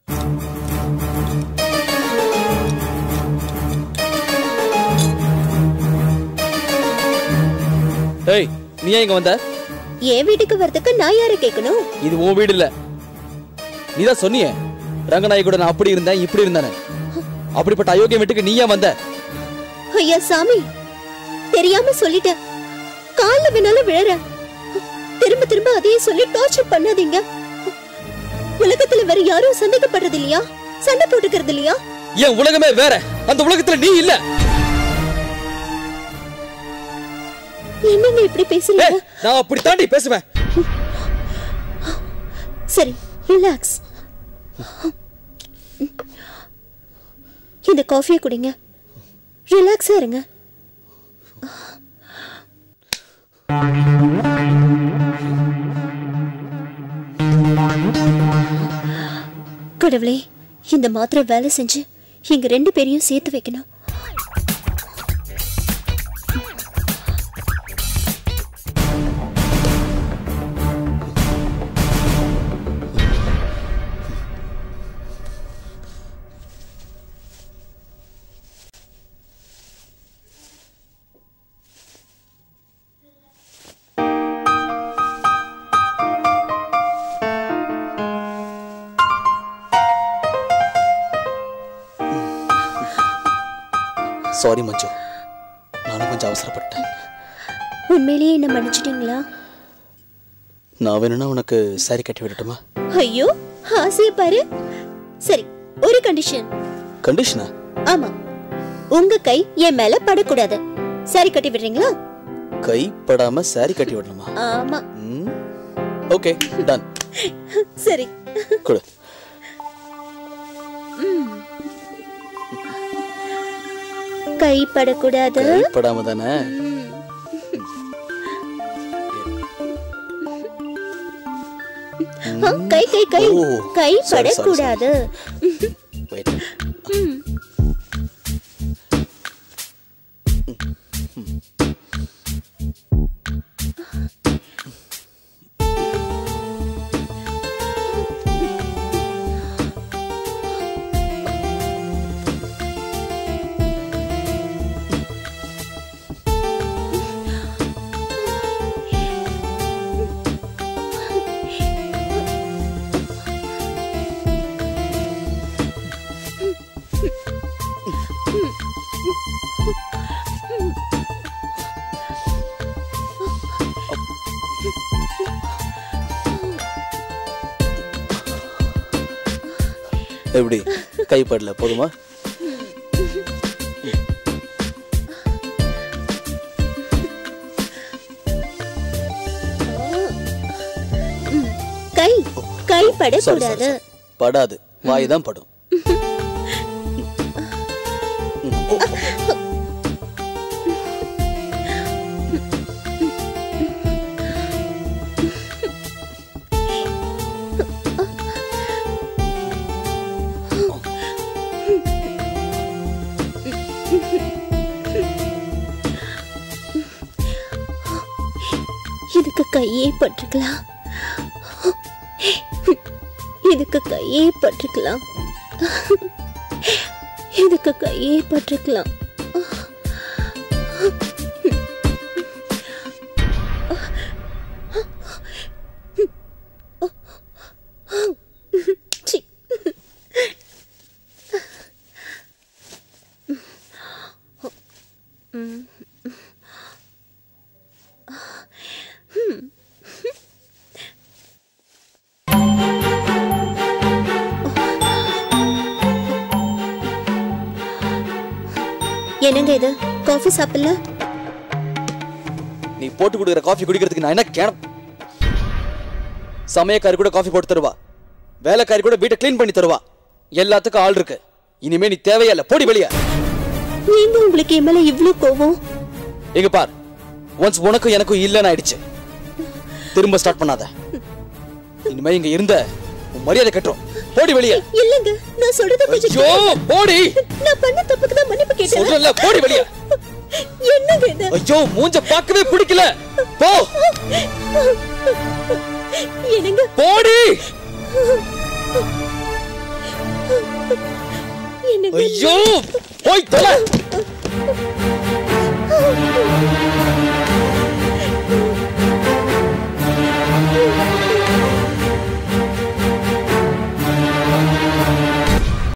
ஏய், நீ ஏன் இங்க வந்த? என் வீட்டுக்கு வரதுக்கு நான் யாரை கேட்கணும்? இது உன் வீடு இல்ல. நீதான் சொன்னியே ரங்கநாயகி கூட நான் அப்படி இருந்தேன் இப்படி இருந்தேன். அப்படிப்பட்ட அயோக்கிய வீட்டுக்கு நீ ஏன் வந்த? ஐயா சாமி, தெரியாம சொல்லிட்டேன். கால்ல வேணாலும் விழற. திரும்ப திரும்ப அதையே சொல்லி டார்ச்சர் பண்ணாதீங்க. உலகத்துல வேற யாரும் சந்தேகப்படுறது இல்லையா? சண்டை போட்டுக்கிறது இல்லையா? என் உலகமே வேற. அந்த உலகத்துல நீ இல்ல. என்னங்க இப்படி பேசுறீங்க? நான் அப்படி தாண்டி பேசுவேன். சரி, ரிலாக்ஸ். இந்த காஃபியை குடிங்க. ரிலாக்ஸா இருங்க. கடவுளே, இந்த மாத்திரை வேலை செஞ்சு எங்க 2 பேரையும் சேர்த்து வைக்கணும். சாரி மஞ்சு, நானும் கொஞ்சம் அவசரப்பட்டேன். உண்மையிலேயே என்ன மன்னிச்சிட்டீங்களா? நான் வேணும்னா உனக்கு சாரி கட்டி விடட்டுமா? ஐயோ, ஆசைய பாரு. சரி, ஒரு கண்டிஷன். கண்டிஷனா? ஆமா, உங்க கை என் மேல படக்கூடாது. சாரி கட்டி விடுறீங்களா? கை படாம சாரி கட்டி விடணுமா? ஆமா. Okay, done. சரி, குடு. கை படக்கூடாது. கை படாம தானே? கை கை கை கை படக்கூடாது. எப்படி கைப்படல? போதுமா? கை கை படக்கூடாது. படாது, வாய் தான் படும். இதுக்கு கையே பட்டுக்கலாம். இதுக்கு கையே பட்டுக்கலாம். இதுக்கு கையே பட்டுக்கலாம். என்னங்க இது? காஃபி சாப்பிடல? நீ போட்டு குடுக்குற காஃபி குடிக்கிறதுக்கு நான் என்ன கேனம்? சமயக்காரி கூட காஃபி போட்டு தருவா, வேலைக்காரி கூட வீட்டை கிளீன் பண்ணி தருவா. எல்லாத்துக்கும் ஆள் இருக்கு. இனிமே நீ தேவையில்ல, போடி வெளிய. நீங்க உங்களுக்கு என் மேல இவ்ளோ கோவம்? எங்க பார், ஒன்ஸ் உனக்கும் எனக்கும் இல்லன்னு ஆயிடுச்சு. திரும்ப ஸ்டார்ட் பண்ணாத. இனிமே இங்க இருந்த மரியாதை கட்டுறோம். போடி வெளிய. இல்லங்க, நான் சொல்றத புரிஞ்சுக்கோ. ஐயோ, போடி. நான் பண்ண தப்புக்கு தான் மன்னிப்பு கேட்டேன். சொல்றல, போடி வெளிய. என்னங்க இது? ஐயோ, மூஞ்ச பார்க்கவே பிடிக்கல. போ. என்னங்க? போடி. என்னங்க ஐயோ போய் தொலை